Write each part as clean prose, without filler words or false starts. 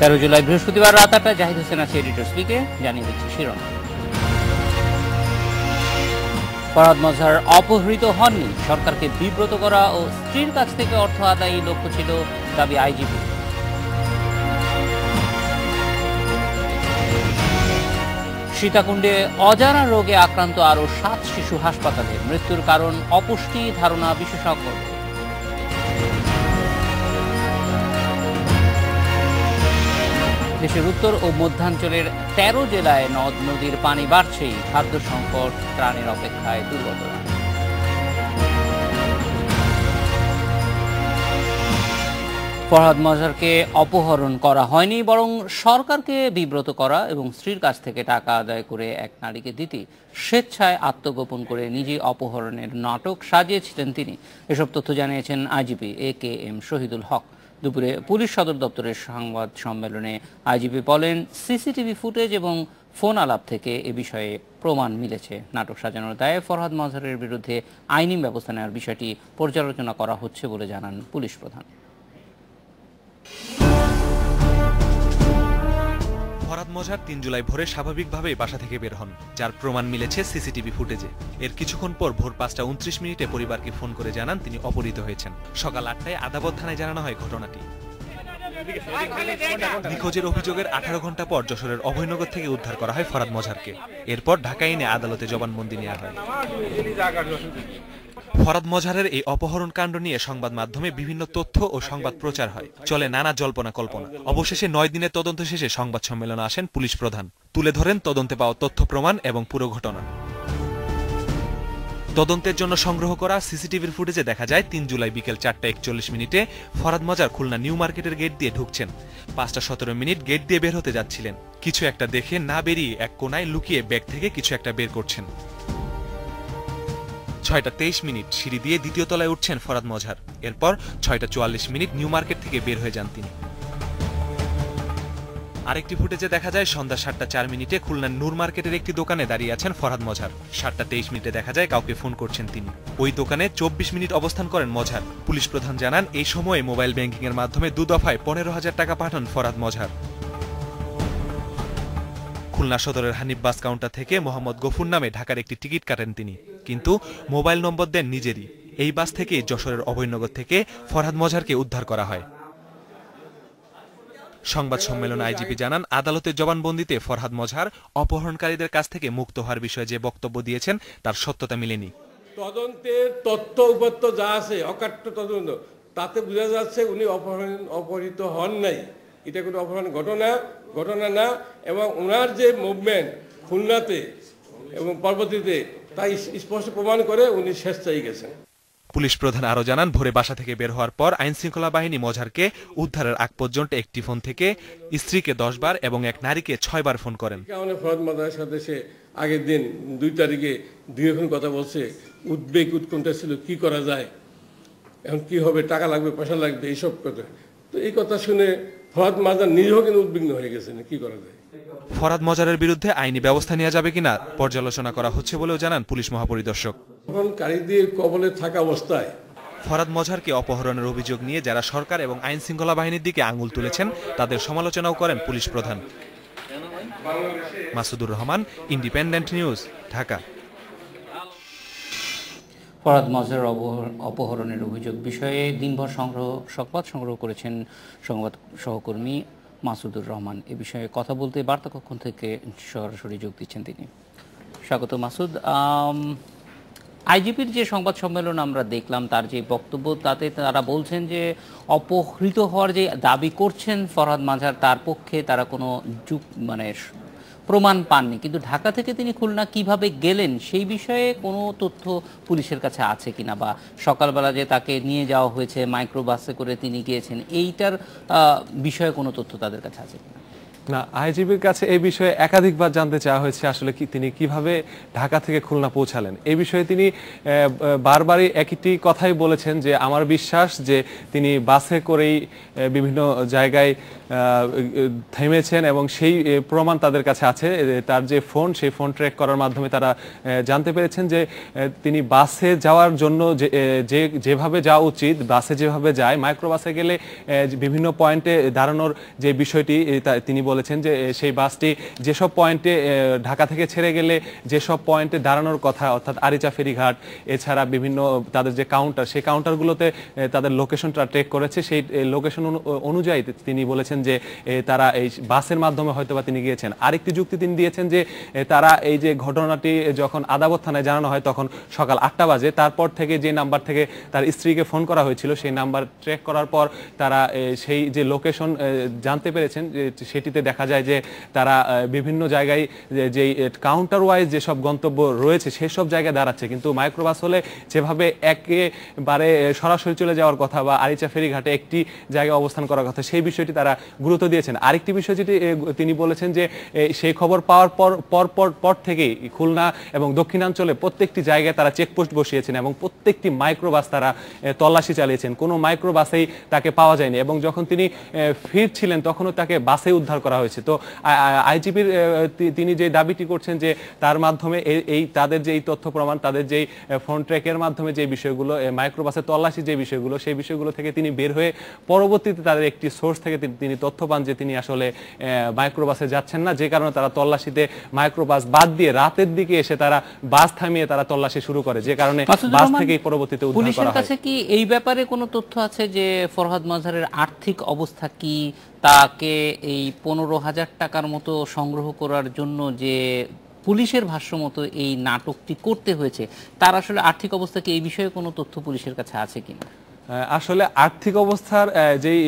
13 জুলাই বৃহস্পতিবার রাত 8টায় জাহিদ হোসেন আছে এডিটর্স লিগে। জানিয়ে দিচ্ছি শিরোনাম। ফরহাদ মজহার অপহৃত হননি, সরকারকে বিব্রত করা ও স্ত্রীর কাছ থেকে অর্থ আদায়ী লক্ষ্য ছিল দাবি আইজিপি। সীতাকুণ্ডে অজানা রোগে আক্রান্ত আরও 7 শিশু হাসপাতালে, মৃত্যুর কারণ অপুষ্টি ধারণা বিশেষজ্ঞ। দেশের উত্তর ও মধ্যাঞ্চলের 13 জেলায় নদ নদীর পানি বাড়ছেই, খাদ্য সংকট ত্রাণের অপেক্ষায় দুর্গতরা। ফরহাদ মজহারকে অপহরণ করা হয়নি, বরং সরকারকে বিব্রত করা এবং স্ত্রীর কাছ থেকে টাকা আদায় করে এক নারীকে দিতে স্বেচ্ছায় আত্মগোপন করে নিজেই অপহরণের নাটক সাজিয়েছিলেন তিনি। এসব তথ্য জানিয়েছেন আইজিপি AKM শহীদুল হক। দুপুরে পুলিশ সদর দপ্তরের সংবাদ সম্মেলনে আইজিপি বলেন, সিসিটিভি ফুটেজ এবং ফোন আলাপ থেকে এ বিষয়ে প্রমাণ মিলেছে। নাটক সাজানোর দায়ে ফরহাদ মজহারের বিরুদ্ধে আইনি ব্যবস্থা নেওয়ার বিষয়টি পর্যালোচনা করা হচ্ছে বলে জানান পুলিশ প্রধান। ফরহাদ মজহার 3 জুলাই ভোরে স্বাভাবিকভাবেই বাসা থেকে বের হন, যার প্রমাণ মিলেছে সিসিটিভি ফুটেজে। এর কিছুক্ষণ পর ভোর 5:29 পরিবারকে ফোন করে জানান তিনি অপহৃত হয়েছেন। সকাল 8টায় আদাবর থানায় জানানো হয় ঘটনাটি। নিখোঁজের অভিযোগের 18 ঘন্টা পর যশোরের অভয়নগর থেকে উদ্ধার করা হয় ফরহাদ মজহারকে। এরপর ঢাকায় এনে আদালতে জবানবন্দি নেওয়া হয়। ফরহাদ মজহারের এই অপহরণ কাণ্ড নিয়ে সংবাদ মাধ্যমে বিভিন্ন তথ্য ও সংবাদ প্রচার হয়, চলে নানা জল্পনা কল্পনা। অবশেষে 9 দিনের তদন্ত শেষে সংবাদ সম্মেলনে আসেন পুলিশ প্রধান, তুলে ধরেন তদন্তে পাওয়া তথ্য প্রমাণ এবং পুরো ঘটনা। তদন্তের জন্য সংগ্রহ করা সিসিটিভির ফুটেজে দেখা যায় 3 জুলাই বিকেল 4:41 ফরহাদ মজহার খুলনা নিউ মার্কেটের গেট দিয়ে ঢুকছেন। 5:17 গেট দিয়ে বের হতে যাচ্ছিলেন। কিছু একটা দেখে না বেরিয়ে এক কোনায় লুকিয়ে ব্যাগ থেকে কিছু একটা বের করছেন। 6:23 সিঁড়ি দিয়ে দ্বিতীয় তলায় উঠছেন ফরহাদ মজহার। এরপর 6:44 নিউ মার্কেট থেকে বের হয়ে যান তিনি। আরেকটি ফুটেজে দেখা যায় সন্ধ্যা 7:04 খুলনার নূর মার্কেটের একটি দোকানে দাঁড়িয়ে আছেন ফরহাদ মজহার। 7:23 দেখা যায় কাউকে ফোন করছেন তিনি। ওই দোকানে 24 মিনিট অবস্থান করেন মজহার। পুলিশ প্রধান জানান, এই সময়ে মোবাইল ব্যাংকিং এর মাধ্যমে 2 দফায় 15,000 টাকা পাঠান ফরহাদ মজহার। খুলনা সদরের হানিফ বাস কাউন্টার থেকে মোহাম্মদ গফুর নামে ঢাকার একটি টিকিট কাটেন তিনি, কিন্তু মোবাইল নম্বর দেন নিজেরই। এই বাস থেকে যশোরের অভয়নগর থেকে ফরহাদ মজহারকে উদ্ধার করা হয়। সংবাদ সম্মেলনে আইজিপি জানান, আদালতের জবানবন্দিতে ফরহাদ মজহার অপহরণকারীদের কাছ থেকে মুক্ত হওয়ার বিষয়ে যে বক্তব্য দিয়েছেন তার সত্যতা মেলেনি। তদন্তের তথ্য উপাত্ত যা আছে, অকাট্য তদন্ত, তাতে বোঝা যাচ্ছে উনি অপহৃত হন নাই। এটা কোনো অপহরণ ঘটনা না, এবং ওনার যে মুভমেন্ট খুলনাতে এবং পরবর্তীতে তাই স্পষ্ট প্রমাণ করে উনি স্বেচ্ছায় গেছেন। পুলিশ প্রধান আরো জানান, ভোরে বাসা থেকে বের হওয়ার পর আইন শৃঙ্খলা বাহিনী মজহারকে উদ্ধারের আগ পর্যন্ত একটি ফোন থেকে স্ত্রীকে 10 বার এবং এক নারীকে 6 বার ফোন করেন। ফরহাদ মজহারের সাথে সে আগের দিন 2 তারিখে দীর্ঘক্ষণ কথা বলছে, উদ্বেগ উৎকণ্ঠা ছিল, কি করা যায়, এখন কি হবে, টাকা লাগবে, পয়সা লাগবে, এইসব কথা। তো এই কথা শুনে ফরহাদ মজহার নিজেও কিন্তু উদ্বিগ্ন হয়ে গেছেন, কি করা যায়। ফরহাদ মজহারের বিরুদ্ধে আইনি ব্যবস্থা নেওয়া যাবে কিনা পর্যালোচনা করা হচ্ছে বলেও জানান পুলিশ মহাপরিদর্শক। অপহরণকারীদের কবলে থাকা অবস্থায় ফরহাদ মজহারকে অপহরণের অভিযোগ নিয়ে যারা সরকার এবং আইন শৃঙ্খলা বাহিনীর দিকে আঙুল তুলেছেন তাদের সমালোচনাও করেন পুলিশ প্রধান। Masudur Rahman, independent news, Dhaka. ফরহাদ মজহার অপহরণের অভিযোগ বিষয়ে দিনভর সংবাদ সংগ্রহ করেছেন সংবাদ সহকর্মী মাসুদুর রহমান। এ বিষয়ে কথা বলতে বার্তা কক্ষ থেকে সরাসরি যোগ দিচ্ছেন তিনি। স্বাগত মাসুদ। আইজিপির যে সংবাদ সম্মেলন আমরা দেখলাম, তার যে বক্তব্য, তাতে তারা বলছেন যে অপহৃত হওয়ার যে দাবি করছেন ফরহাদ মজহার, তার পক্ষে তারা কোনো প্রমাণ পাননি, কিন্তু ঢাকা থেকে তিনি খুলনা কিভাবে গেলেন সেই বিষয়ে কোনো তথ্য পুলিশের কাছে আছে কিনা, বা সকালবেলা যে তাকে নিয়ে যাওয়া হয়েছে মাইক্রোবাসে করে তিনি গিয়েছেন, এইটার বিষয়ে কোনো তথ্য তাদের কাছে আছে কিনা? না, আইজিপির কাছে এই বিষয়ে একাধিকবার জানতে চাওয়া হয়েছে আসলে তিনি কিভাবে ঢাকা থেকে খুলনা পৌঁছালেন। এই বিষয়ে তিনি বারবারই একটি কথাই বলেছেন যে আমার বিশ্বাস যে তিনি বাসে করেই বিভিন্ন জায়গায় থেমেছেন এবং সেই প্রমাণ তাদের কাছে আছে। তার যে ফোন, সেই ফোন ট্র্যাক করার মাধ্যমে তারা জানতে পেরেছেন যে তিনি বাসে যাওয়ার জন্য যেভাবে যাওয়া উচিত, বাসে যেভাবে যায়, মাইক্রোবাসে গেলে বিভিন্ন পয়েন্টে দাঁড়ানোর যে বিষয়টি তিনি বলেছেন যে সেই বাসটি যেসব পয়েন্টে ঢাকা থেকে ছেড়ে গেলে যেসব পয়েন্টে দাঁড়ানোর কথা, অর্থাৎ আরিচা ফেরিঘাট, এছাড়া বিভিন্ন তাদের যে কাউন্টার, সেই কাউন্টারগুলোতে তাদের লোকেশনটা ট্রেক করেছে। সেই লোকেশন অনুযায়ী তিনি বলেছেন যে তারা এই বাসের মাধ্যমে হয়তোবা তিনি গিয়েছেন। আরেকটি যুক্তি তিনি দিয়েছেন যে তারা এই যে ঘটনাটি যখন আদাবত থানায় জানানো হয় তখন সকাল 8টা বাজে, তারপর থেকে যে নাম্বার থেকে তার স্ত্রীকে ফোন করা হয়েছিল সেই নাম্বার ট্র্যাক করার পর তারা সেই যে লোকেশন জানতে পেরেছেন, সেটিতে দেখা যায় যে তারা বিভিন্ন জায়গায় যেই কাউন্টার ওয়াইজ যেসব গন্তব্য রয়েছে সেসব জায়গায় দাঁড়াচ্ছে, কিন্তু মাইক্রোবাস হলে যেভাবে একেবারে সরাসরি চলে যাওয়ার কথা বা আরিচা ফেরিঘাটে একটি জায়গায় অবস্থান করার কথা, সেই বিষয়টি তারা গুরুত্ব দিয়েছেন। আরেকটি বিষয় যেটি তিনি বলেছেন যে সেই খবর পাওয়ার পর থেকেই খুলনা এবং দক্ষিণাঞ্চলে প্রত্যেকটি জায়গায় তারা চেকপোস্ট বসিয়েছেন এবং প্রত্যেকটি মাইক্রোবাস তারা তল্লাশি চালিয়েছেন, কোনো মাইক্রোবাসেই তাকে পাওয়া যায়নি এবং যখন তিনি ফিরছিলেন তখনও তাকে বাসে উদ্ধার করা হয়েছে। তো আইজিপির তিনি যে দাবিটি করছেন যে তার মাধ্যমে এই তাদের যে এই তথ্য প্রমাণ, তাদের যেই ফোন ট্র্যাকের মাধ্যমে যে বিষয়গুলো, মাইক্রোবাসে তল্লাশি যে বিষয়গুলো, সেই বিষয়গুলো থেকে তিনি বের হয়ে পরবর্তীতে তাদের একটি সোর্স থেকে তিনি তথ্য পান যে তিনি আসলে মাইক্রোবাসে যাচ্ছেন না, যে কারণে তারা তল্লাশিতে মাইক্রোবাস বাদ দিয়ে রাতের দিকে এসে তারা বাস থামিয়ে তারা তল্লাশি শুরু করে, যে কারণে বাস থেকেই পরবর্তীতে উদ্ধার করা হয়। পুলিশের কাছে কি এই ব্যাপারে কোনো তথ্য আছে যে ফরহাদ মজহারের আর্থিক অবস্থা কি, তাকে এই 15,000 টাকার মতো সংগ্রহ করার জন্য যে পুলিশের ভাষ্য মতো এই নাটকটি করতে হয়েছে, তার আসলে আর্থিক অবস্থা কি, এই বিষয়ে কোনো তথ্য পুলিশের কাছে আছে কিনা? আসলে আর্থিক অবস্থার যেই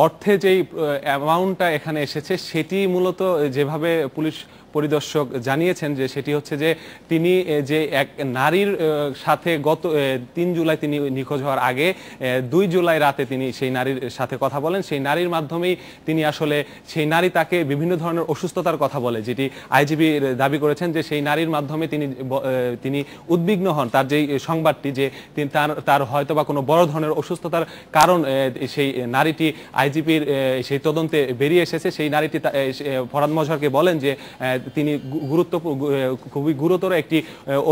অর্থে যেই অ্যামাউন্টটা এখানে এসেছে সেটি মূলত যেভাবে পুলিশ পরিদর্শক জানিয়েছেন যে সেটি হচ্ছে যে তিনি যে এক নারীর সাথে গত 3 জুলাই তিনি নিখোঁজ হওয়ার আগে 2 জুলাই রাতে তিনি সেই নারীর সাথে কথা বলেন। সেই নারীর মাধ্যমেই তিনি আসলে সেই নারী তাকে বিভিন্ন ধরনের অসুস্থতার কথা বলে, যেটি আইজিপি দাবি করেছেন যে সেই নারীর মাধ্যমে তিনি উদ্বিগ্ন হন। তার যেই সংবাদটি যে তিনি তার হয়তো বা কোনো বড় ধরনের অসুস্থতার কারণ সেই নারীটি আইজিপির সেই তদন্তে বেরিয়ে এসেছে। সেই নারীটি ফরহাদ মজহারকে বলেন যে তিনি খুবই গুরুতর একটি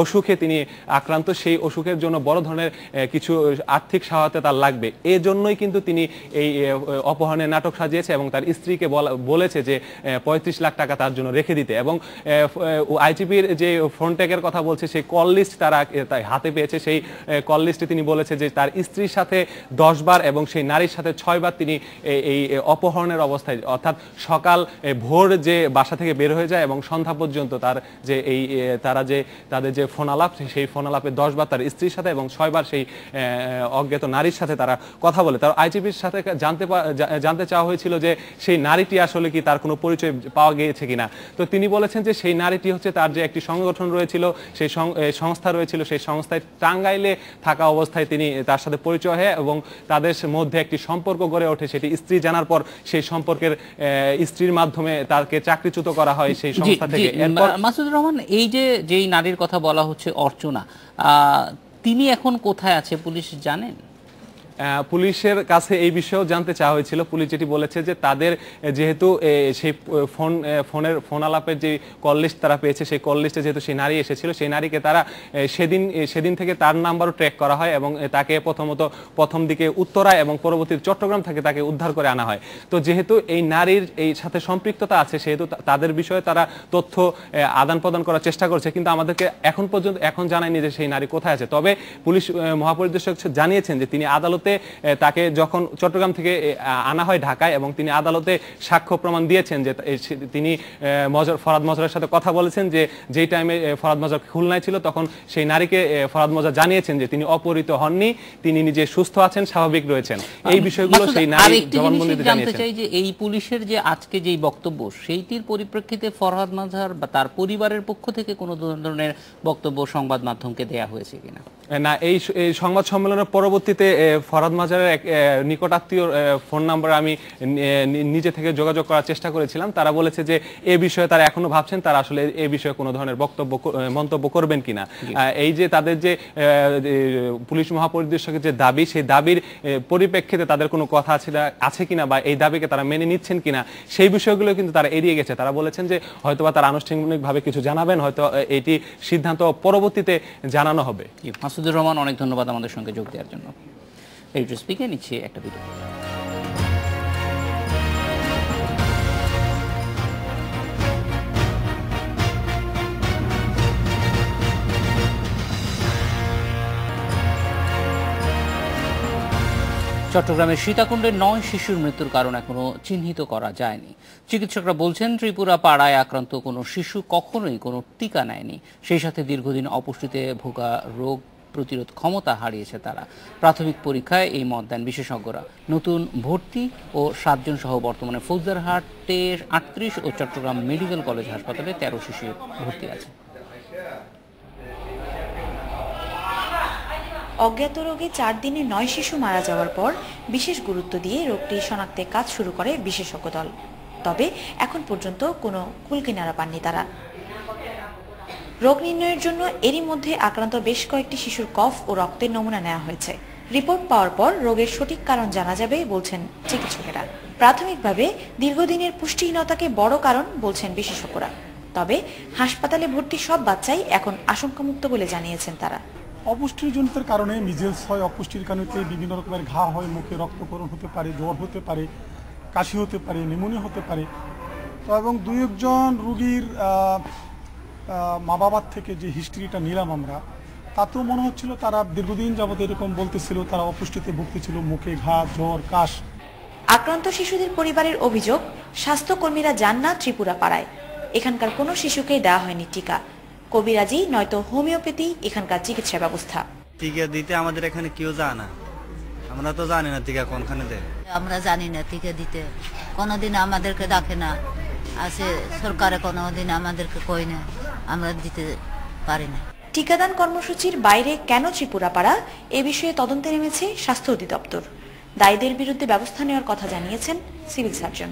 অসুখে তিনি আক্রান্ত, সেই অসুখের জন্য বড় ধরনের কিছু আর্থিক সহায়তা তার লাগবে। এই জন্যই কিন্তু তিনি এই অপহরণের নাটক সাজিয়েছে এবং তার স্ত্রীকে বলেছে যে 35 লাখ টাকা তার জন্য রেখে দিতে। এবং আইজিপির যে ফোন ট্যাগের কথা বলছে, সেই কল লিস্ট তারা হাতে পেয়েছে। সেই কল লিস্টে তিনি বলেছে যে তার স্ত্রীর সাথে 10 বার এবং সেই নারীর সাথে 6 বার তিনি এই অপহরণের অবস্থায়, অর্থাৎ সকাল ভোর যে বাসা থেকে বের হয়ে যায় এবং সন্ধ্যা পর্যন্ত তার যে তাদের যে ফোন আলাপ, সেই ফোন আলাপে 10 বার তার স্ত্রীর সাথে এবং 6 বার সেই অজ্ঞাত নারীর সাথে তারা কথা বলে। তার আইজিপির সাথে জানতে চাওয়া হয়েছিল যে সেই নারীটি আসলে কি তার কোনো পরিচয় পাওয়া গিয়েছে কিনা। তো তিনি বলেছেন যে সেই নারীটি হচ্ছে তার যে একটি সংগঠন রয়েছিল, সেই সংস্থা রয়েছিল, সেই সংস্থায় টাঙ্গাইলে থাকা অবস্থায় তিনি তার সাথে পরিচয় হয় এবং তাদের মধ্যে একটি সম্পর্ক গড়ে ওঠে। সেটি স্ত্রী জানার পর সেই সম্পর্কের স্ত্রীর মাধ্যমে তাকে চাকরিচ্যুত করা হয় সেই সংস্থা থেকে। মাসুদুর রহমান, এই যেই নারীর কথা বলা হচ্ছে অর্চনা, তিনি এখন কোথায় আছে পুলিশ জানেন? পুলিশের কাছে এই বিষয়েও জানতে চাওয়া হয়েছিল। পুলিশ যেটি বলেছে যে তাদের যেহেতু সেই ফোন আলাপের যে কল লিস্ট তারা পেয়েছে, সেই কল লিস্টে যেহেতু সেই নারী এসেছিল, সেই নারীকে তারা সেদিন থেকে তার নাম্বারও ট্র্যাক করা হয় এবং তাকে প্রথম দিকে উত্তরায় এবং পরবর্তী চট্টগ্রাম থেকে তাকে উদ্ধার করে আনা হয়। তো যেহেতু এই নারীর এই সাথে সম্পৃক্ততা আছে, সেহেতু তাদের বিষয়ে তারা তথ্য আদান প্রদান করার চেষ্টা করছে, কিন্তু আমাদেরকে এখন জানায়নি যে সেই নারী কোথায় আছে। তবে পুলিশ মহাপরিদর্শক জানিয়েছেন যে তিনি আদালত তাকে যখন চট্টগ্রাম থেকে আনা হয় ঢাকায় এবং তিনি আদালতে সাক্ষ্য প্রমাণ দিয়েছেন যে তিনি ফরহাদ মজহারের সাথে কথা বলেছেন, যে যেই টাইমে ফরহাদ মজহার খুলনায় ছিল তখন সেই নারীকে ফরহাদ মজহার জানিয়েছেন যে তিনি অপহৃত হননি, তিনি নিজে সুস্থ আছেন, স্বাভাবিক রয়েছেন। এই বিষয়গুলো সেই নারী জবানবন্দিতে জানিয়েছেন। চাই যে এই পুলিশের যে আজকে যেই বক্তব্য, সেইটির পরিপ্রেক্ষিতে ফরহাদ মজহার বা তার পরিবারের পক্ষ থেকে কোনো ধরনের বক্তব্য সংবাদ মাধ্যমকে দেয়া হয়েছে কিনা? না, এই সংবাদ সম্মেলনের পরবর্তীতে ফরহাদ মাজারের এক নিকটাত্মীয় ফোন নাম্বার আমি নিজে থেকে যোগাযোগ করার চেষ্টা করেছিলাম। তারা বলেছে যে এ বিষয়ে তারা এখনো ভাবছেন, তারা আসলে এই বিষয়ে কোনো ধরনের মন্তব্য করবেন কিনা। এই যে তাদের যে পুলিশ মহাপরিদর্শকের যে দাবি, সেই দাবির পরিপ্রেক্ষিতে তাদের কোনো কথা আছে কিনা বা এই দাবিকে তারা মেনে নিচ্ছেন কিনা, সেই বিষয়গুলো কিন্তু তারা এড়িয়ে গেছে। তারা বলেছেন যে হয়তোবা তারা আনুষ্ঠানিকভাবে কিছু জানাবেন, হয়তো এটি সিদ্ধান্ত পরবর্তীতে জানানো হবে। মাসুদুর রহমান, অনেক ধন্যবাদ আমাদের সঙ্গে যোগ দেওয়ার জন্য। এই স্পিকে নিচ্ছে একটা ভিডিও। চট্টগ্রামের সীতাকুণ্ডে 9 শিশুর মৃত্যুর কারণ এখনো চিহ্নিত করা যায়নি। চিকিৎসকরা বলছেন ত্রিপুরা পাড়ায় আক্রান্ত কোনো শিশু কখনোই কোনো টিকা নেয়নি। সেই সাথে দীর্ঘদিন অপুষ্টিতে ভোগা, রোগ প্রতিরোধ ক্ষমতা হারিয়েছে তারা। প্রাথমিক পরীক্ষায় এই মত দেন বিশেষজ্ঞরা। নতুন ভর্তি ও 7 জন সহ বর্তমানে ফৌজদারহাটের 38 ও চট্টগ্রাম মেডিকেল কলেজ হাসপাতালে 13 শিশু ভর্তি আছে। অজ্ঞাত রোগে 4 দিনে 9 শিশু মারা যাওয়ার পর বিশেষ গুরুত্ব দিয়ে রোগটি শনাক্তে কাজ শুরু করে বিশেষজ্ঞ দল। তবে এখন পর্যন্ত কোনো কুলকিনারা পাননি তারা। রোগ নির্ণয়ের জন্য এরই মধ্যে আক্রান্ত বেশ কয়েকটি শিশুর কফ ও রক্তের নমুনা নেওয়া হয়েছে। রিপোর্ট পাওয়ার পর রোগের সঠিক কারণ জানা যাবে বলছেন চিকিৎসকেরা। প্রাথমিকভাবে দীর্ঘদিনের পুষ্টিহীনতাকে বড় কারণ বলছেন বিশেষজ্ঞরা। তবে হাসপাতালে ভর্তি সব বাচ্চাই এখন আশঙ্কামুক্ত বলে জানিয়েছেন তারা। অপুষ্টিজনিতের কারণে মিজেলস হয়, অপুষ্টির কারণে বিভিন্ন রকমের ঘা হয়, মুখে রক্তক্ষরণ হতে পারে, জ্বর হতে পারে, কাশি হতে পারে, নিউমোনিয়া হতে পারে। তো এবং 2-1 জন রুগীর মা বাবার থেকে যে হিস্ট্রিটা নিলাম আমরা, তাতেও মনে হচ্ছিল তারা দীর্ঘদিন যাবত এরকম বলতেছিল তারা অপুষ্টিতে ভুগতেছিল, মুখে ঘা, জ্বর, কাশ। আক্রান্ত শিশুদের পরিবারের অভিযোগ, স্বাস্থ্যকর্মীরা যান না ত্রিপুরা পাড়ায়। এখানকার কোনো শিশুকেই দেওয়া হয়নি টিকা। কবিরাজি নয়তো হোমিওপ্যাথি এখানকার চিকিৎসা ব্যবস্থা। টিকা দিতে আমাদের এখানে কেউ যায় না, আমরা তো জানি না টিকা কোনখানে দেয়। আমরা জানি না টিকা দিতে, কোনোদিন আমাদেরকে ডাকে না, আসে সরকারে কোনোদিন আমাদেরকে কই না, আমরা দিতে পারি না। টিকাদান কর্মসূচির বাইরে কেন ত্রিপুরাপাড়া, এ বিষয়ে তদন্তে নেমেছে স্বাস্থ্য অধিদপ্তর। দায়ীদের বিরুদ্ধে ব্যবস্থা নেওয়ার কথা জানিয়েছেন সিভিল সার্জন।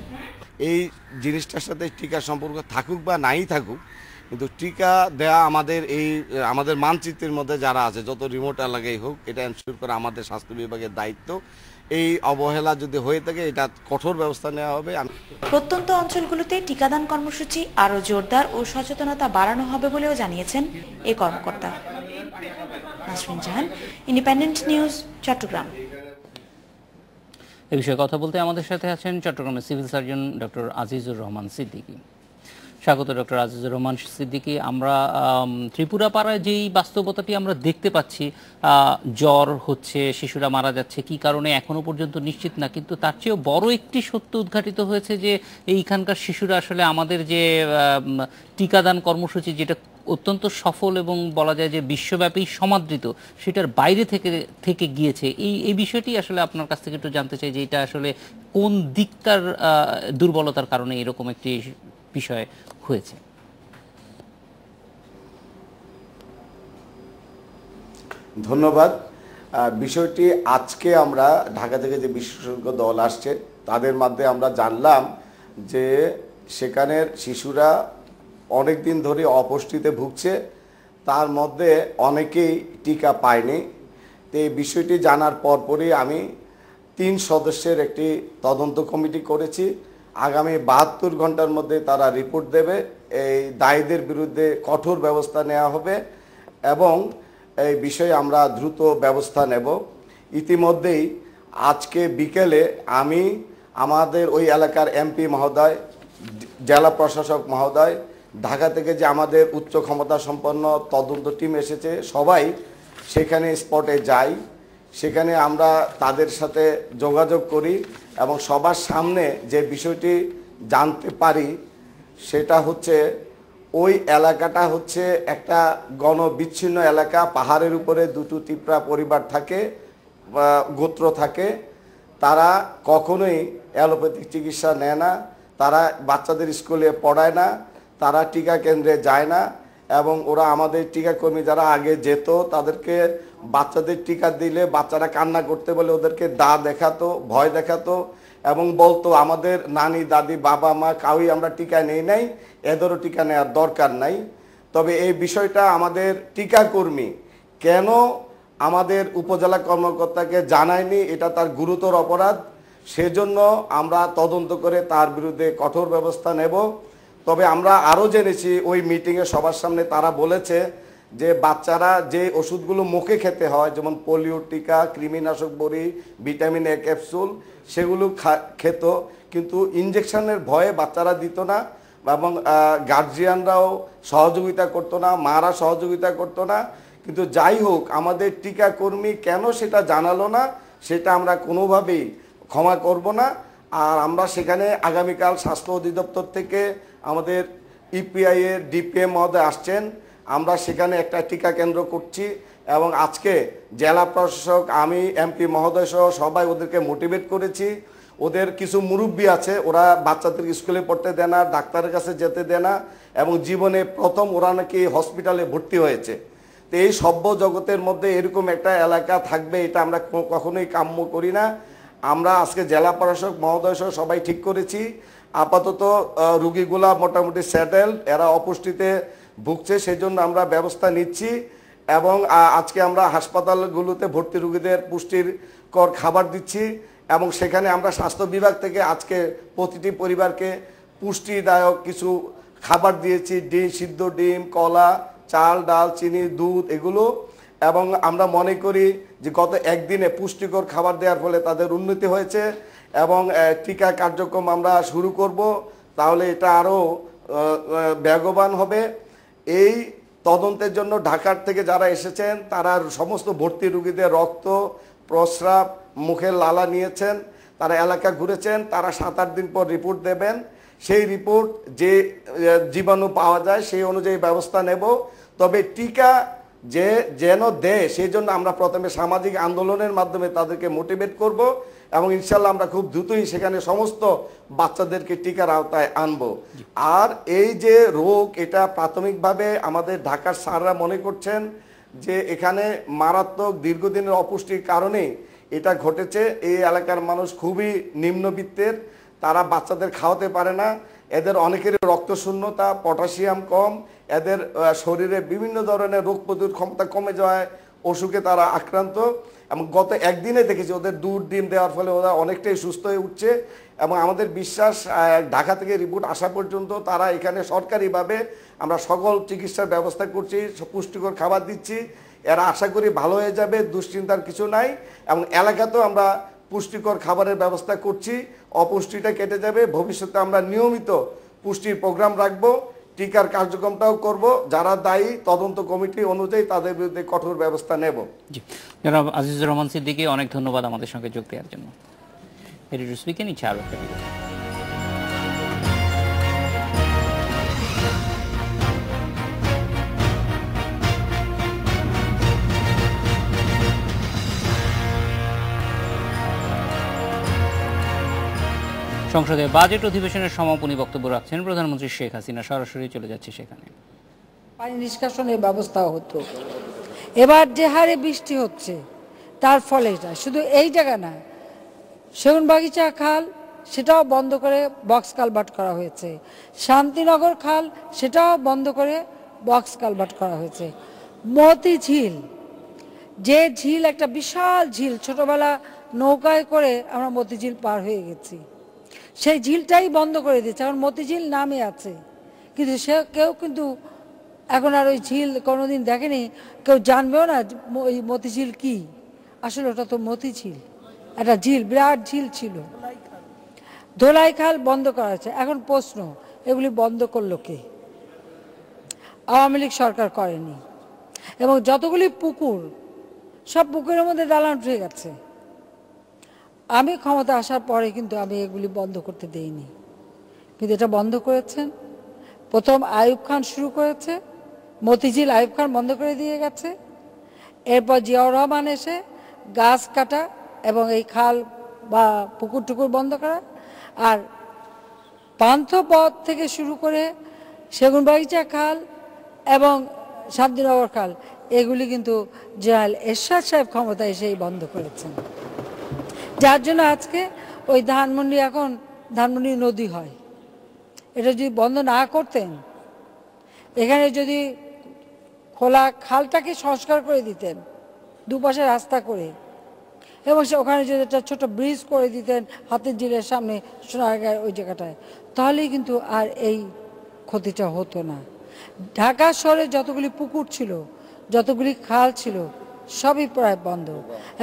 এই জিনিসটার সাথে টিকার সম্পর্ক থাকুক বা নাই থাকুক, কিন্তু টিকা দেয়া আমাদের মানচিত্রের মধ্যে যারা আছে, যত রিমোট এলাকায় হোক, এটা এনশিওর করা আমাদের স্বাস্থ্য বিভাগের দায়িত্ব। এই অবহেলা যদি হয়ে থাকে, এটা কঠোর ব্যবস্থা নেওয়া হবে। প্রত্যন্ত অঞ্চলগুলোতে টিকাদান কর্মসূচি আরো জোরদার ও সচেতনতা বাড়ানো হবে বলেও জানিয়েছেন এই কর্মকর্তা। নাসরিন জাহান, ইন্ডিপেন্ডেন্ট নিউজ, চট্টগ্রাম। এ বিষয়ে কথা বলতে আমাদের সাথে আছেন চট্টগ্রামের civil surgeon doctor Azizur Rahman Siddiqui. স্বাগত ডক্টর আজিজুর রহমান সিদ্দিকী। আমরা ত্রিপুরা পাড়ায় যেই বাস্তবতাটি আমরা দেখতে পাচ্ছি, জ্বর হচ্ছে, শিশুরা মারা যাচ্ছে, কি কারণে এখনো পর্যন্ত নিশ্চিত না, কিন্তু তার চেয়েও বড় একটি সত্য উদ্ঘাটিত হয়েছে যে এইখানকার শিশুরা আসলে আমাদের যে টিকাদান কর্মসূচি, যেটা অত্যন্ত সফল এবং বলা যায় যে বিশ্বব্যাপী সমাদৃত, সেটার বাইরে থেকে গিয়েছে। এই বিষয়টি আসলে আপনার কাছ থেকে একটু জানতে চাই যে এটা আসলে কোন দিকটার দুর্বলতার কারণে এরকম একটি বিষয় হয়েছে। ধন্যবাদ। বিষয়টি আজকে আমরা ঢাকা থেকে যে বিশেষজ্ঞ দল আসছে তাদের মাধ্যমে আমরা জানলাম যে সেখানের শিশুরা অনেক দিন ধরে অপুষ্টিতে ভুগছে, তার মধ্যে অনেকেই টিকা পায়নি। তো এই বিষয়টি জানার পরপরই আমি 3 সদস্যের একটি তদন্ত কমিটি করেছি। আগামী 72 ঘন্টার মধ্যে তারা রিপোর্ট দেবে। এই দায়ীদের বিরুদ্ধে কঠোর ব্যবস্থা নেওয়া হবে এবং এই বিষয়ে আমরা দ্রুত ব্যবস্থা নেব। ইতিমধ্যেই আজকে বিকেলে আমি আমাদের ওই এলাকার এমপি মহোদয়, জেলা প্রশাসক মহোদয়, ঢাকা থেকে যে আমাদের উচ্চ ক্ষমতা সম্পন্ন তদন্ত টিম এসেছে, সবাই সেখানে স্পটে যাই। সেখানে আমরা তাদের সাথে যোগাযোগ করি এবং সবার সামনে যে বিষয়টি জানতে পারি সেটা হচ্ছে ওই এলাকাটা হচ্ছে একটা গণবিচ্ছিন্ন এলাকা। পাহাড়ের উপরে 2টো তিপ্রা পরিবার থাকে, গোত্র থাকে। তারা কখনোই অ্যালোপ্যাথিক চিকিৎসা নেয় না, তারা বাচ্চাদের স্কুলে পড়ায় না, তারা টিকা কেন্দ্রে যায় না এবং ওরা আমাদের টিকাকর্মী যারা আগে যেত তাদেরকে বাচ্চাদের টিকা দিলে বাচ্চারা কান্না করতে বলে ওদেরকে দেখাতো, ভয় দেখাতো এবং বলতো আমাদের নানি দাদি বাবা মা কাউই আমরা টিকা নেই নাই, এদেরও টিকা নেওয়ার দরকার নাই। তবে এই বিষয়টা আমাদের টিকাকর্মী কেন আমাদের উপজেলা কর্মকর্তাকে জানায়নি, এটা তার গুরুতর অপরাধ। সেজন্য আমরা তদন্ত করে তার বিরুদ্ধে কঠোর ব্যবস্থা নেব। তবে আমরা আরও জেনেছি ওই মিটিংয়ে সবার সামনে তারা বলেছে যে বাচ্চারা যে ওষুধগুলো মুখে খেতে হয়, যেমন পোলিও টিকা, কৃমিনাশক বড়ি, ভিটামিন এ ক্যাপসুল, সেগুলো খেত, কিন্তু ইঞ্জেকশনের ভয়ে বাচ্চারা দিত না এবং গার্জিয়ানরাও সহযোগিতা করতো না, মারা সহযোগিতা করতো না। কিন্তু যাই হোক, আমাদের টিকাকর্মী কেন সেটা জানালো না, সেটা আমরা কোনোভাবেই ক্ষমা করব না। আর আমরা সেখানে আগামীকাল স্বাস্থ্য অধিদপ্তর থেকে আমাদের ইপিআই এর ডিপিএম মহোদয় আসছেন, আমরা সেখানে একটা টিকা কেন্দ্র করছি এবং আজকে জেলা প্রশাসক, আমি, এমপি মহোদয় সহ সবাই ওদেরকে মোটিভেট করেছি। ওদের কিছু মুরব্বী আছে, ওরা বাচ্চাদের স্কুলে পড়তে দেয় না, ডাক্তারের কাছে যেতে দেয় না এবং জীবনে প্রথম ওরা নাকি হসপিটালে ভর্তি হয়েছে। তো এই সভ্য জগতের মধ্যে এরকম একটা এলাকা থাকবে, এটা আমরা কখনোই কাম্য করি না। আমরা আজকে জেলা প্রশাসক মহোদয় সহ সবাই ঠিক করেছি, আপাতত রুগীগুলা মোটামুটি সেটেল, এরা অপুষ্টিতে ভুগছে, সেই জন্য আমরা ব্যবস্থা নিচ্ছি এবং আজকে আমরা হাসপাতালগুলোতে ভর্তি রুগীদের পুষ্টিকর খাবার দিচ্ছি এবং সেখানে আমরা স্বাস্থ্য বিভাগ থেকে আজকে প্রতিটি পরিবারকে পুষ্টিদায়ক কিছু খাবার দিয়েছি, সিদ্ধ ডিম, কলা, চাল, ডাল, চিনি, দুধ এগুলো। এবং আমরা মনে করি যে গত একদিনে পুষ্টিকর খাবার দেওয়ার ফলে তাদের উন্নতি হয়েছে এবং টিকা কার্যক্রম আমরা শুরু করব, তাহলে এটা আরও বেগবান হবে। এই তদন্তের জন্য ঢাকার থেকে যারা এসেছেন তারা সমস্ত ভর্তি রুগীদের রক্ত, প্রস্রাব, মুখের লালা নিয়েছেন, তারা এলাকা ঘুরেছেন, তারা 7-8 দিন পর রিপোর্ট দেবেন। সেই রিপোর্ট যে জীবাণু পাওয়া যায় সেই অনুযায়ী ব্যবস্থা নেব। তবে টিকা যেন দেয় সেই জন্য আমরা প্রথমে সামাজিক আন্দোলনের মাধ্যমে তাদেরকে মোটিভেট করব এবং ইনশাল্লাহ আমরা খুব দ্রুতই সেখানে সমস্ত বাচ্চাদেরকে টিকার আওতায় আনব। আর এই যে রোগ, এটা প্রাথমিকভাবে আমাদের ঢাকার স্যাররা মনে করছেন যে এখানে মারাত্মক দীর্ঘদিনের অপুষ্টির কারণে এটা ঘটেছে। এই এলাকার মানুষ খুবই নিম্নবিত্তের, তারা বাচ্চাদের খাওয়াতে পারে না, এদের অনেকেরই রক্তশূন্যতা, পটাশিয়াম কম, এদের শরীরে বিভিন্ন ধরনের রোগ প্রতিরোধ ক্ষমতা কমে যাওয়ায় অসুখে তারা আক্রান্ত। এবং গত একদিনে দেখেছি ওদের দুধ ডিম দেওয়ার ফলে ওরা অনেকটাই সুস্থ হয়ে উঠছে এবং আমাদের বিশ্বাস ঢাকা থেকে রিপোর্ট আসা পর্যন্ত তারা এখানে সরকারিভাবে আমরা সকল চিকিৎসার ব্যবস্থা করছি, পুষ্টিকর খাবার দিচ্ছি, এরা আশা করি ভালো হয়ে যাবে, দুশ্চিন্তার কিছু নাই। এবং এলাকাতেও আমরা পুষ্টিকর খাবারের ব্যবস্থা করছি, অপুষ্টিটা কেটে যাবে। ভবিষ্যতে আমরা নিয়মিত পুষ্টির প্রোগ্রাম রাখবো, টিকার কার্যক্রমটাও করব, যারা দায়ী তদন্ত কমিটি অনুযায়ী তাদের বিরুদ্ধে কঠোর ব্যবস্থা নেব। জি, জনাব আজিজুর রহমান সিদ্দিকী, অনেক ধন্যবাদ আমাদের সঙ্গে যোগ দেওয়ার জন্য। হেরিটেজ উইকে নিচ্ছে আরও একটা বিরতি। সংসদে বাজেট অধিবেশনের সমাপনী বক্তব্য রাখছেন প্রধানমন্ত্রী শেখ হাসিনা। সরাসরি চলে যাচ্ছে সেখানে। পানি নিষ্কাশনের ব্যবস্থা হতো, এবার যে হারে বৃষ্টি হচ্ছে তার ফলে এটা শুধু এই জায়গা না, সেগুনবাগিচা খাল সেটাও বন্ধ করে বক্স কালভার্ট করা হয়েছে, শান্তিনগর খাল সেটাও বন্ধ করে বক্স কালভার্ট করা হয়েছে। মতি ঝিল, যে ঝিল একটা বিশাল ঝিল, ছোটবেলা নৌকায় করে আমরা মতিঝিল পার হয়ে গেছি, সেই ঝিলটাই বন্ধ করে দিয়েছে। এখন মতিঝিল নামে আছে, কিন্তু সে কেউ কিন্তু এখন আর ওই ঝিল কোনোদিন দেখেনি, কেউ জানবেও না ওই মতিঝিল কি। আসলে ওটা তো মতিঝিল, একটা ঝিল, বিরাট ঝিল ছিল। ধোলাই খাল বন্ধ করা হয়েছে। এখন প্রশ্ন, এগুলি বন্ধ করলো কে? আওয়ামী লীগ সরকার করেনি। এবং যতগুলি পুকুর, সব পুকুরের মধ্যে দালান উঠে গেছে। আমি ক্ষমতা আসার পরে কিন্তু আমি এগুলি বন্ধ করতে দেইনি, কিন্তু এটা বন্ধ করেছেন। প্রথম আইয়ুব খান শুরু করেছে, মতিঝিল আইয়ুব খান বন্ধ করে দিয়ে গেছে। এরপর জিয়াউর রহমান এসে গাছ কাটা এবং এই খাল বা পুকুর টুকুর বন্ধ করা, আর পান্থপথ থেকে শুরু করে সেগুনবাগিচা খাল, এবং শান্তিনগর খাল, এগুলি কিন্তু জেনারেল এরশাদ সাহেব ক্ষমতা এসেই বন্ধ করেছেন, যার জন্য আজকে ওই ধানমন্ডি এখন ধানমন্ডি নদী হয়। এটা যদি বন্ধ না করতেন, এখানে যদি খোলা খালটাকে সংস্কার করে দিতেন, দুপাশে রাস্তা করে, এবং ওখানে যদি একটা ছোট ব্রিজ করে দিতেন হাতের ঝিলের সামনে সোনারগাঁয়ের ওই জায়গাটায়, তাহলেই কিন্তু আর এই ক্ষতিটা হতো না। ঢাকা শহরে যতগুলি পুকুর ছিল, যতগুলি খাল ছিল, সবই প্রায় বন্ধ।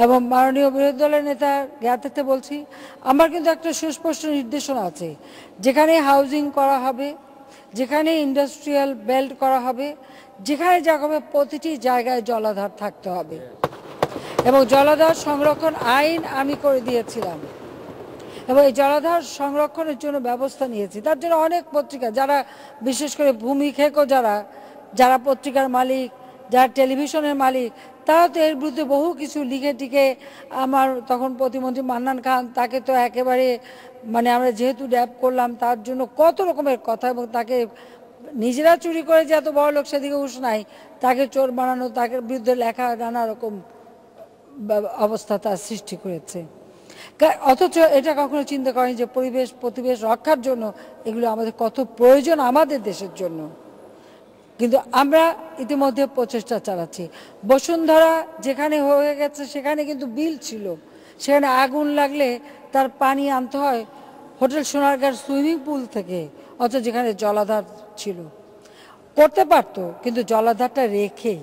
এবং মাননীয় বিরোধী দলের নেতা জ্ঞাতার্থে বলছি, আমার কিন্তু একটা সুস্পষ্ট নির্দেশনা আছে, যেখানে হাউজিং করা হবে, যেখানে ইন্ডাস্ট্রিয়াল বেল্ট করা হবে, যেখানে যা হবে প্রতিটি জায়গায় জলাধার থাকতে হবে। এবং জলাধার সংরক্ষণ আইন আমি করে দিয়েছিলাম, এবং এই জলাধার সংরক্ষণের জন্য ব্যবস্থা নিয়েছি। তার জন্য অনেক পত্রিকা, যারা বিশেষ করে ভূমি খেকো, যারা পত্রিকার মালিক, যারা টেলিভিশনের মালিক, তারা তো এর বিরুদ্ধে বহু কিছু লিখে টিকে, আমার তখন প্রতিমন্ত্রী মান্নান খান, তাকে তো একেবারে মানে আমরা যেহেতু ড্যাব করলাম তার জন্য কত রকমের কথা, এবং তাকে নিজেরা চুরি করে যে এত বড় লোক সেদিকে হুঁশ নাই, তাকে চোর বানানো, তাকে বিরুদ্ধে লেখা নানা রকম অবস্থা তার সৃষ্টি করেছে। অথচ এটা কখনো চিন্তা করেনি যে প্রতিবেশ রক্ষার জন্য এগুলো আমাদের কত প্রয়োজন আমাদের দেশের জন্য। কিন্তু আমরা ইতিমধ্যে প্রচেষ্টা চালাচ্ছি। বসুন্ধরা যেখানে হয়ে গেছে সেখানে কিন্তু বিল ছিল, সেখানে আগুন লাগলে তার পানি আনতে হয় হোটেল সোনারগাঁর সুইমিং পুল থেকে, অথচ যেখানে জলাধার ছিল করতে পারতো, কিন্তু জলাধারটা রেখেই।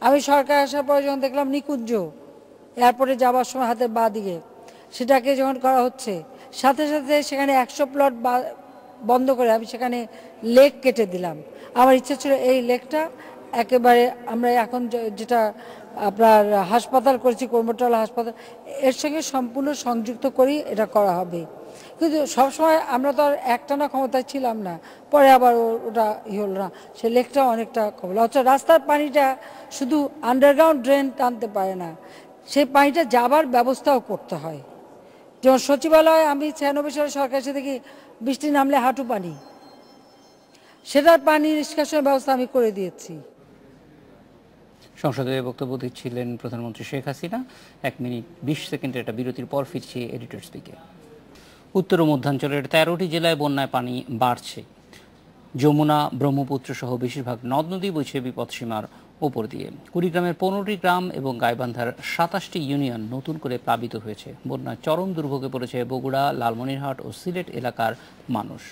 আমি সরকার আসার পরে যখন দেখলাম নিকুঞ্জ এয়ারপোর্টে যাওয়ার সময় হাতের বাঁ দিকে, সেটাকে যখন করা হচ্ছে, সাথে সাথে সেখানে 100 প্লট বন্ধ করে আমি সেখানে লেক কেটে দিলাম। আমার ইচ্ছা ছিল এই লেকটা একেবারে আমরা এখন যেটা আপনার হাসপাতাল করেছি, কর্মটালা হাসপাতাল, এর সঙ্গে সম্পূর্ণ সংযুক্ত করেই এটা করা হবে। কিন্তু সবসময় আমরা তো আর একটানা ক্ষমতায় ছিলাম না, পরে আবার ওটা হল না, সে লেকটা অনেকটা কমল। অথচ রাস্তার পানিটা শুধু আন্ডারগ্রাউন্ড ড্রেন টানতে পারে না, সেই পানিটা যাবার ব্যবস্থাও করতে হয়। যেমন সচিবালয় আমি 96 সালে সরকার এসে দেখি বৃষ্টি নামলে হাঁটু পানি, সেটার পানি নিষ্কাশনের ব্যবস্থা আমি করে দিয়েছি। সংসদে বক্তব্য দিচ্ছিলেন প্রধানমন্ত্রী শেখ হাসিনা। 1 মিনিট 20 সেকেন্ডের একটা বিরতির পর ফিরছি এডিটর্স পিকে। উত্তর ও মধ্যাঞ্চলের 13টি জেলায় বন্যায় পানি বাড়ছে। যমুনা, ব্রহ্মপুত্র সহ বেশিরভাগ নদ নদী বইছে বিপদসীমার ওপর দিয়ে। কুড়িগ্রামের 15টি গ্রাম এবং গাইবান্ধার 27টি ইউনিয়ন নতুন করে প্লাবিত হয়েছে। বন্যায় চরম দুর্ভোগে পড়েছে বগুড়া, লালমনিরহাট ও সিলেট এলাকার মানুষ।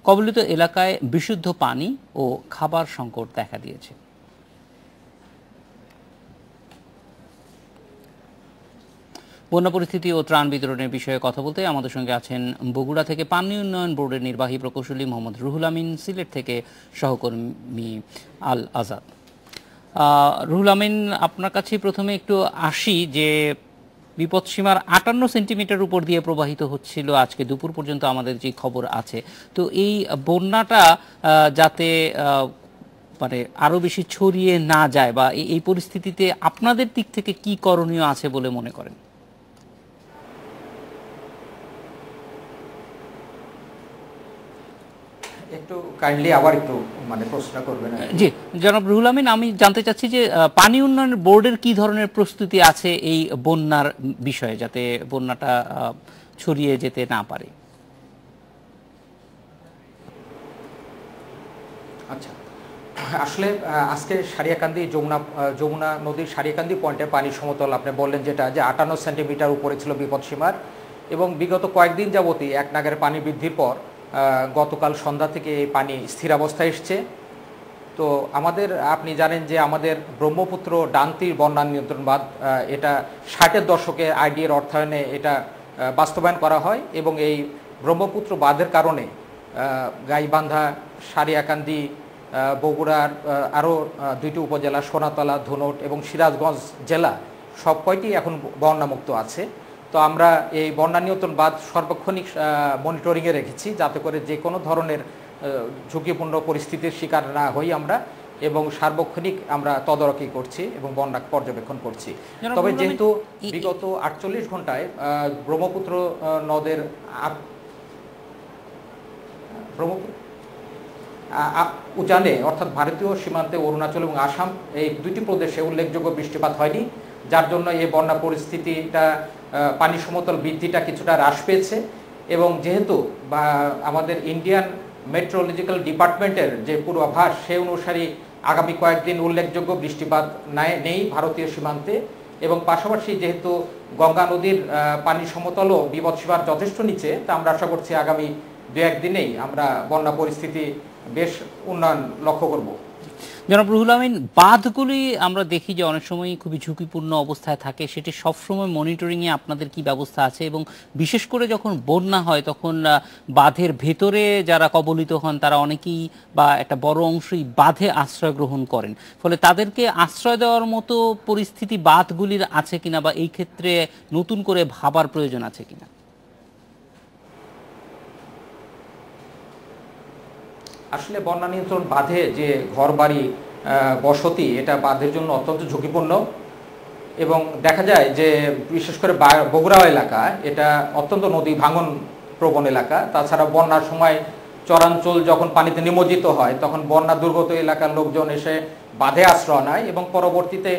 কবলিত এলাকায় বিশুদ্ধ পানি ও খাবার সংকট দেখা দিয়েছে। বন্যা পরিস্থিতি ও ত্রাণ বিতরণের বিষয়ে কথা বলতে আমাদের সঙ্গে আছেন বগুড়া থেকে পানি উন্নয়ন বোর্ডের নির্বাহী প্রকৌশলী মোহাম্মদ রুহুল আমিন, সিলেট থেকে সহকর্মী আল আজাদ। রুহুল আমিন, আপনার কাছে প্রথমে একটু আসি যে বিপদসীমার 58 সেন্টিমিটার উপর দিয়ে প্রবাহিত হচ্ছিল আজকে দুপুর পর্যন্ত আমাদের যে খবর আছে। তো এই বন্যাটা যাতে মানে আরো বেশি ছড়িয়ে না যায়, বা এই পরিস্থিতিতে আপনাদের দিক থেকে কি করণীয় আছে বলে মনে করেন? একটু কাইন্ডলি আবার একটু মানে প্রশ্ন করবেন। জি জনাব রুহুল আমিন, আমি জানতে চাচ্ছি যে পানি উন্নয়ন বোর্ডের কি ধরনের প্রস্তুতি আছে এই বন্যার বিষয়ে, যাতে বন্যাটা ছড়িয়ে যেতে না পারে। আচ্ছা, আসলে আজকে সারিয়াকান্দি যমুনা নদীর সারিয়াকান্দি পয়েন্টে পানি সমতল আপনি বললেন যেটা, যে 58 সেন্টিমিটার উপরে ছিল বিপদসীমার, এবং বিগত কয়েকদিন যাবতই এক নাগারে পানি বৃদ্ধির পর গতকাল সন্ধ্যা থেকে এই পানি স্থির অবস্থায় এসছে। তো আমাদের, আপনি জানেন যে আমাদের ব্রহ্মপুত্র ডানতীর বন্যা নিয়ন্ত্রণ বাঁধ, এটা 60-এর দশকে আইডিএর অর্থায়নে এটা বাস্তবায়ন করা হয়, এবং এই ব্রহ্মপুত্র বাঁধের কারণে গাইবান্ধা, সারিয়াকান্দি, বগুড়ার আরও 2টি উপজেলা সোনাতলা, ধুনট এবং সিরাজগঞ্জ জেলা সব কয়টি এখন বন্যামুক্ত আছে। তো আমরা এই বন্যা নিয়ন্ত্রণ বাঁধ সর্বক্ষণিক মনিটরিংয়ে রেখেছি, যাতে করে যে কোনো ধরনের ঝুঁকিপূর্ণ পরিস্থিতির শিকার না হই আমরা, এবং সার্বক্ষণিক আমরা তদারকি করছি এবং বন্যা পর্যবেক্ষণ করছি। তবে যেহেতু বিগত 48 ঘন্টায় ব্রহ্মপুত্র নদের উজানে অর্থাৎ ভারতীয় সীমান্তে অরুণাচল এবং আসাম এই দুইটি প্রদেশে উল্লেখযোগ্য বৃষ্টিপাত হয়নি, যার জন্য এই বন্যা পরিস্থিতিটা পানি সমতল বৃদ্ধিটা কিছুটা হ্রাস পেয়েছে। এবং যেহেতু আমাদের ইন্ডিয়ান মেট্রোলজিক্যাল ডিপার্টমেন্টের যে পূর্বাভাস সে অনুসারে আগামী কয়েকদিন উল্লেখযোগ্য বৃষ্টিপাত নেই ভারতীয় সীমান্তে, এবং পাশাপাশি যেহেতু গঙ্গা নদীর পানি সমতলও বিপদসীমার যথেষ্ট নিচে, তা আমরা আশা করছি আগামী 2-1 দিনেই আমরা বন্যা পরিস্থিতি বেশ উন্নয়ন লক্ষ্য করব। জনাব রুহুল আমিন, বাঁধগুলি আমরা দেখি যে অনেক সময় খুবই ঝুঁকিপূর্ণ অবস্থায় থাকে, সেটি সবসময় মনিটরিংয়ে আপনাদের কি ব্যবস্থা আছে? এবং বিশেষ করে যখন বন্যা হয় তখন বাঁধের ভেতরে যারা কবলিত হন তারা অনেকেই বা একটা বড় অংশই বাঁধে আশ্রয় গ্রহণ করেন, ফলে তাদেরকে আশ্রয় দেওয়ার মতো পরিস্থিতি বাঁধগুলির আছে কিনা, বা এই ক্ষেত্রে নতুন করে ভাবার প্রয়োজন আছে কিনা? আসলে বন্যা নিয়ন্ত্রণ বাঁধে যে ঘরবাড়ি বসতি, এটা বাঁধের জন্য অত্যন্ত ঝুঁকিপূর্ণ। এবং দেখা যায় যে বিশেষ করে বগুড়া এলাকা এটা অত্যন্ত নদী ভাঙন প্রবণ এলাকা। তাছাড়া বন্যার সময় চরাঞ্চল যখন পানিতে নিমজ্জিত হয় তখন বন্যা দুর্গত এলাকার লোকজন এসে বাঁধে আশ্রয় নেয় এবং পরবর্তীতে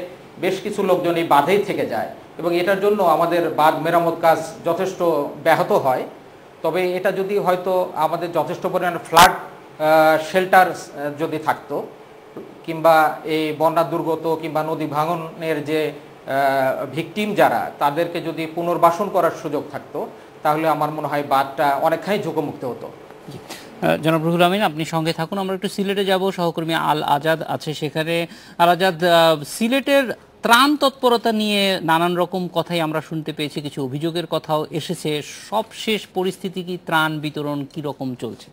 বেশ কিছু লোকজন এই বাঁধেই থেকে যায়, এবং এটার জন্য আমাদের বাঁধ মেরামত কাজ যথেষ্ট ব্যাহত হয়। তবে এটা যদি হয়তো আমাদের যথেষ্ট পরিমাণে ফ্লাড শেল্টার যদি থাকতো, কিংবা এই বন্যা দুর্গত কিংবা নদী ভাঙনের যে ভিকটিম যারা, তাদেরকে যদি পুনর্বাসন করার সুযোগ থাকতো, তাহলে আমার মনে হয় বাঁধটা অনেকখানি ঝুঁকিমুক্ত হতো। জনাব রুহুল আমিন, আপনি সঙ্গে থাকুন, আমরা একটু সিলেটে যাব। সহকর্মী আল আজাদ আছে সেখানে। আল আজাদ, সিলেটের ত্রাণ তৎপরতা নিয়ে নানান রকম কথাই আমরা শুনতে পেয়েছি, কিছু অভিযোগের কথাও এসেছে। সবশেষ পরিস্থিতি কি, ত্রাণ বিতরণ কি রকম চলছে?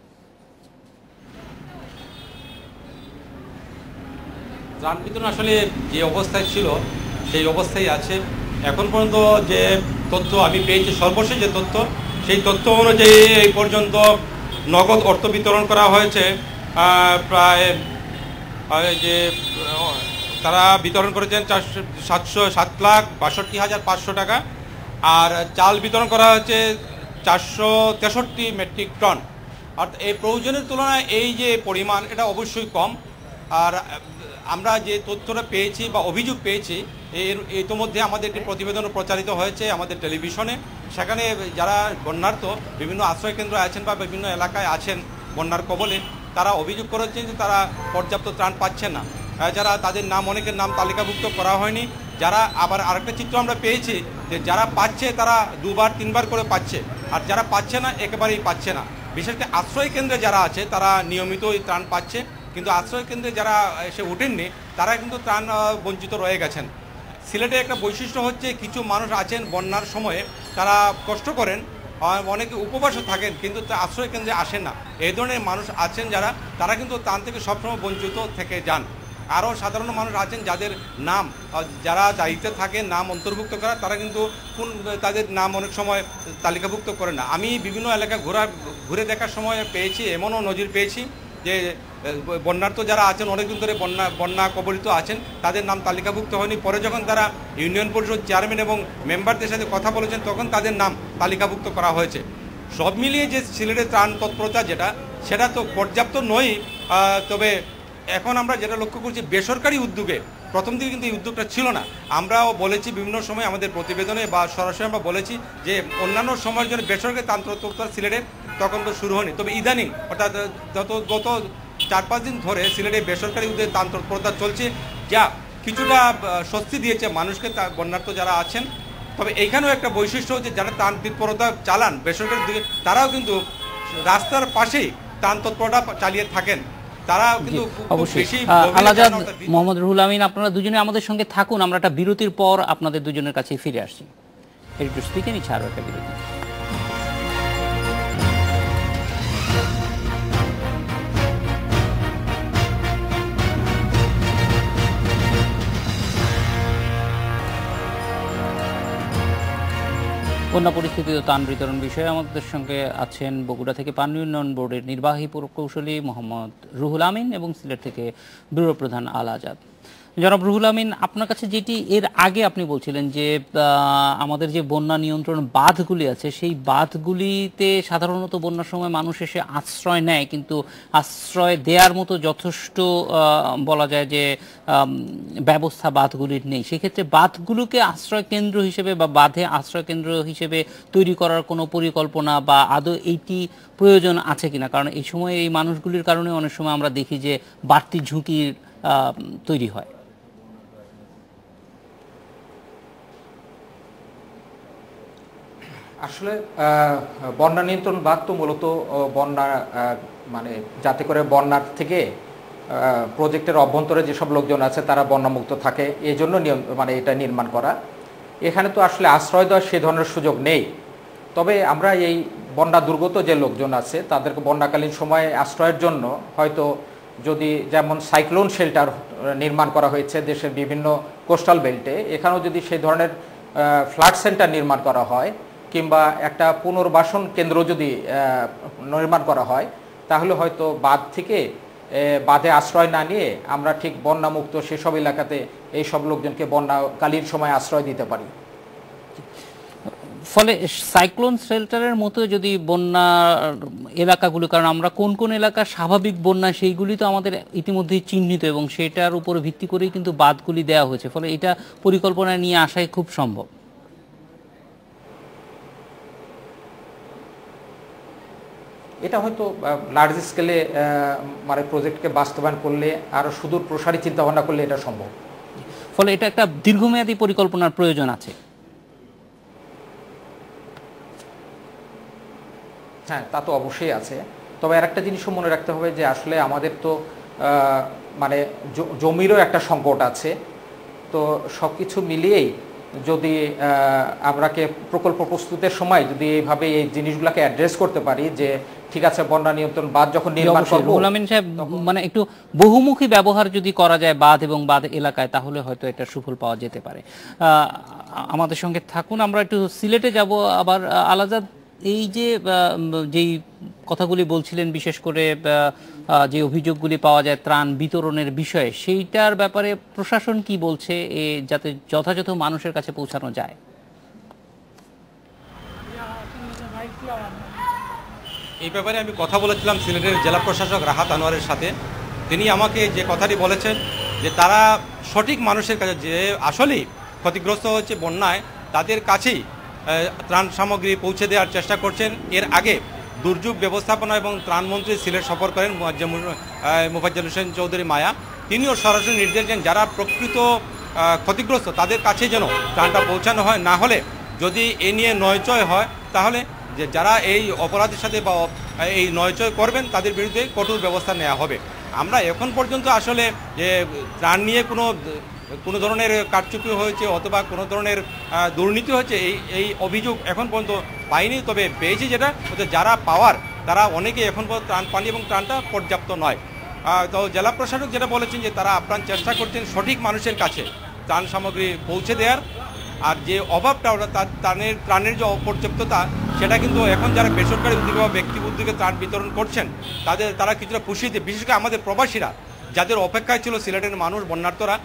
ত্রাণ বিতরণ আসলে যে অবস্থায় ছিল সেই অবস্থায় আছে। এখন পর্যন্ত যে তথ্য আমি পেয়েছি, সর্বশেষ যে তথ্য, সেই তথ্য অনুযায়ী এই পর্যন্ত নগদ অর্থ বিতরণ করা হয়েছে প্রায় যে তারা বিতরণ করেছেন 7,62,500 টাকা, আর চাল বিতরণ করা হয়েছে 463 মেট্রিক টন। আর এই প্রয়োজনের তুলনায় এই যে পরিমাণ, এটা অবশ্যই কম। আর আমরা যে তথ্যটা পেয়েছি বা অভিযোগ পেয়েছি, এর ইতিমধ্যে আমাদের একটি প্রতিবেদন প্রচারিত হয়েছে আমাদের টেলিভিশনে। সেখানে যারা বন্যার্থ বিভিন্ন আশ্রয়কেন্দ্র আছেন বা বিভিন্ন এলাকায় আছেন বন্যার কবলে, তারা অভিযোগ করেছেন যে তারা পর্যাপ্ত ত্রাণ পাচ্ছেন না। যারা তাদের নাম, অনেকের নাম তালিকাভুক্ত করা হয়নি। যারা আবার আরেকটা চিত্র আমরা পেয়েছি যে যারা পাচ্ছে তারা 2-3 করে পাচ্ছে, আর যারা পাচ্ছে না একেবারেই পাচ্ছে না। বিশেষ করে আশ্রয়কেন্দ্রে যারা আছে তারা নিয়মিতই ত্রাণ পাচ্ছে, কিন্তু আশ্রয়কেন্দ্রে যারা এসে ওঠেননি তারা কিন্তু ত্রাণ বঞ্চিত রয়ে গেছেন। সিলেটে একটা বৈশিষ্ট্য হচ্ছে, কিছু মানুষ আছেন বন্যার সময়ে তারা কষ্ট করেন, অনেকে উপবাসও থাকেন, কিন্তু আশ্রয়কেন্দ্রে আসেন না। এই ধরনের মানুষ আছেন যারা, তারা কিন্তু ত্রাণ থেকে সবসময় বঞ্চিত থেকে যান। আরও সাধারণ মানুষ আছেন যাদের নাম, যারা দায়িত্বে থাকেন নাম অন্তর্ভুক্ত করা, তারা কিন্তু তাদের নাম অনেক সময় তালিকাভুক্ত করেন না। আমি বিভিন্ন এলাকা ঘুরে দেখার সময় পেয়েছি, এমনও নজির পেয়েছি যে বন্যার্থ যারা আছেন অনেকদিন ধরে বন্যা কবলিত আছেন, তাদের নাম তালিকাভুক্ত হয়নি। পরে যখন তারা ইউনিয়ন পরিষদ চেয়ারম্যান এবং মেম্বারদের সাথে কথা বলেছেন তখন তাদের নাম তালিকাভুক্ত করা হয়েছে। সব মিলিয়ে যে সিলেটের ত্রাণ তৎপরতা সেটা তো পর্যাপ্ত নয়। তবে এখন আমরা যেটা লক্ষ্য করছি, বেসরকারি উদ্যোগে প্রথম দিকে কিন্তু এই উদ্যোগটা ছিল না। আমরাও বলেছি বিভিন্ন সময় আমাদের প্রতিবেদনে বা সরাসরি আমরা বলেছি যে অন্যান্য সময়ের জন্য বেসরকারি ত্রাণ তৎপরতা সিলেটে তখন তো শুরু হয়নি। তবে ইদানিং অর্থাৎ গত 4-5 দিন ধরে সিলেটে বেসরকারি উদ্যোগে ত্রাণ তৎপরতা চলছে, যা কিছুটা স্বস্তি দিয়েছে মানুষকে, বন্যার্থ যারা আছেন। তবে এইখানেও একটা বৈশিষ্ট্য হচ্ছে, যারা ত্রাণ তৎপরতা চালান বেসরকারি উদ্যোগে, তারাও কিন্তু রাস্তার পাশেই ত্রাণ তৎপরতা চালিয়ে থাকেন। তারা কিন্তু আল আজাদ, মোহাম্মদ রুহুল আমিন, আপনারা দুজনে আমাদের সঙ্গে থাকুন। আমরা একটা বিরতির পর আপনাদের দুজনের কাছে ফিরে আসছি। একটু স্পিকে নিচ্ছি আরও একটা বিরতি। বন্যা পরিস্থিতি ও ত্রাণ বিতরণ বিষয়ে আমাদের সঙ্গে আছেন বগুড়া থেকে পানি উন্নয়ন বোর্ডের নির্বাহী প্রকৌশলী মোহাম্মদ রুহুল আমিন এবং সিলেট থেকে ব্যুরো প্রধান আল আজাদ। জনাব রুহুল আমিন, আপনার কাছে যেটি এর আগে আপনি বলছিলেন যে আমাদের যে বন্যা নিয়ন্ত্রণ বাঁধগুলি আছে সেই বাঁধগুলিতে সাধারণত বন্যার সময় মানুষ এসে আশ্রয় নেয়, কিন্তু আশ্রয় দেওয়ার মতো যথেষ্ট বলা যায় যে ব্যবস্থা বাঁধগুলির নেই। সেক্ষেত্রে বাঁধগুলোকে আশ্রয় কেন্দ্র হিসেবে বা বাঁধে আশ্রয় কেন্দ্র হিসেবে তৈরি করার কোনো পরিকল্পনা বা আদৌ এইটি প্রয়োজন আছে কিনা? কারণ এই সময় এই মানুষগুলির কারণে অনেক সময় আমরা দেখি যে বাড়তি ঝুঁকির তৈরি হয়। আসলে বন্যা নিয়ন্ত্রণ বাঁধ তো মূলত বন্যা মানে যাতে করে বন্যার থেকে প্রজেক্টের অভ্যন্তরে যেসব লোকজন আছে তারা বন্যামুক্ত থাকে এই জন্য মানে এটা নির্মাণ করা। এখানে তো আসলে আশ্রয় দেওয়ার সে ধরনের সুযোগ নেই। তবে আমরা এই বন্যা দুর্গত যে লোকজন আছে তাদেরকে বন্যাকালীন সময়ে আশ্রয়ের জন্য হয়তো যদি যেমন সাইক্লোন শেল্টার নির্মাণ করা হয়েছে দেশের বিভিন্ন কোস্টাল বেল্টে, এখানেও যদি সেই ধরনের ফ্লাড সেন্টার নির্মাণ করা হয় কিংবা একটা পুনর্বাসন কেন্দ্র যদি নির্মাণ করা হয় তাহলে হয়তো বাঁধ থেকে বাঁধে আশ্রয় না নিয়ে আমরা ঠিক বন্যামুক্ত সেসব এলাকাতে এই সব লোকজনকে বন্যাকালীন সময় আশ্রয় দিতে পারি। ফলে সাইক্লোন শেল্টারের মতো যদি বন্যা এলাকাগুলো, কারণ আমরা কোন কোন এলাকা স্বাভাবিক বন্যা সেইগুলি তো আমাদের ইতিমধ্যেই চিহ্নিত এবং সেটার উপর ভিত্তি করেই কিন্তু বাঁধগুলি দেওয়া হয়েছে, ফলে এটা পরিকল্পনা নিয়ে আসাই খুব সম্ভব। এটা হয়তো লার্জ স্কেলে মানে প্রজেক্টকে বাস্তবায়ন করলে আরো সুদূর প্রসারী চিন্তা ভাবনা করলে এটা সম্ভব। ফলে এটা একটা দীর্ঘমেয়াদী পরিকল্পনার প্রয়োজন আছে। হ্যাঁ, তা তো অবশ্যই আছে। তবে আর একটা জিনিসও মনে রাখতে হবে যে আসলে আমাদের তো মানে জমিরও একটা সংকট আছে। তো সব কিছু মিলিয়েই যদি আমরাকে প্রকল্প প্রস্তুতের সময় যদি এইভাবে এই জিনিসগুলোকে অ্যাড্রেস করতে পারি যে ঠিক আছে বন্যা নিয়ন্ত্রণ বাঁধ যখন নির্মাণ করব, রুহুল আমিন সাহেব, মানে একটু বহুমুখী ব্যবহার যদি করা যায় বাঁধ এবং বাঁধ এলাকায় তাহলে হয়তো এটা সুফল পাওয়া যেতে পারে। আমাদের সঙ্গে থাকুন, আমরা একটু সিলেটে যাব আবার। আলাজাদ, এই যে যেই কথাগুলি বলছিলেন, বিশেষ করে যে অভিযোগগুলি পাওয়া যায় ত্রাণ বিতরণের বিষয়ে, সেইটার ব্যাপারে প্রশাসন কি বলছে যাতে যথাযথ মানুষের কাছে পৌঁছানো যায়? এই ব্যাপারে আমি কথা বলেছিলাম সিলেটের জেলা প্রশাসক রাহাত আনোয়ারের সাথে। তিনি আমাকে যে কথাটি বলেছেন যে তারা সঠিক মানুষের কাছে, যে আসলেই ক্ষতিগ্রস্ত হচ্ছে বন্যায়, তাদের কাছেই ত্রাণ সামগ্রী পৌঁছে দেওয়ার চেষ্টা করছেন। এর আগে দুর্যোগ ব্যবস্থাপনা এবং ত্রাণমন্ত্রী সিলেট সফর করেন মোফাজ্জল হোসেন চৌধুরী মায়া। তিনিও সরাসরি নির্দেশ দেন যারা প্রকৃত ক্ষতিগ্রস্ত তাদের কাছে যেন ত্রাণটা পৌঁছানো হয়, না হলে যদি এ নিয়ে নয়চয় হয় তাহলে যে যারা এই অপরাধের সাথে বা এই নয়চয় করবেন তাদের বিরুদ্ধে কঠোর ব্যবস্থা নেওয়া হবে। আমরা এখন পর্যন্ত আসলে যে ত্রাণ নিয়ে কোনো ধরনের কারচুপি হয়েছে অথবা কোনো ধরনের দুর্নীতি হয়েছে এই অভিযোগ এখন পর্যন্ত পাইনি। তবে পেয়েছি যেটা যারা পাওয়ার তারা অনেকে এখন পর্যন্ত ত্রাণ পানি এবং ত্রাণটা পর্যাপ্ত নয়। তো জেলা প্রশাসক যেটা বলেছেন যে তারা আপ্রাণ চেষ্টা করছেন সঠিক মানুষের কাছে ত্রাণ সামগ্রী পৌঁছে দেওয়ার। আর যে অভাবটা ওটা ত্রাণের যে অপর্যাপ্ততা, সেটা কিন্তু এখন যারা বেসরকারি উদ্যোগে বা ব্যক্তি উদ্যোগে ত্রাণ বিতরণ করছেন তারা কিছুটা পুষিয়ে দিয়ে, বিশেষ করে আমাদের প্রবাসীরা যাদের অপেক্ষায় ছিল সিলেটের মানুষ বন্যার্তরা,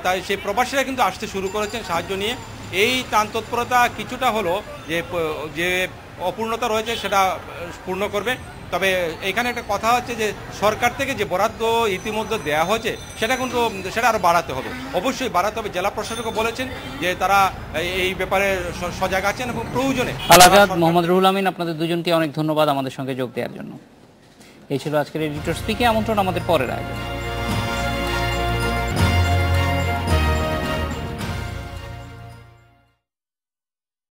তাই সেই প্রবাসীরা কিন্তু আসতে শুরু করেছেন সাহায্য নিয়ে। এই ত্রাণ তৎপরতা কিছুটা হলো যে অপূর্ণতা রয়েছে সেটা পূর্ণ করবে। তবে এখানে একটা কথা হচ্ছে যে সরকার থেকে যে বরাদ্দ ইতিমধ্যে দেওয়া হয়েছে সেটা আরও বাড়াতে হবে, অবশ্যই বাড়াতে হবে। জেলা প্রশাসকও বলেছেন যে তারা এই ব্যাপারে সজাগ আছেন এবং প্রয়োজনে। আলাজাদ, মোহাম্মদ রুহুল আমিন, আপনাদের দুজনকে অনেক ধন্যবাদ আমাদের সঙ্গে যোগ দেওয়ার জন্য। এই ছিল আজকের এডিটর স্পিকে। আমন্ত্রণ আমাদের পরের আয়োজন।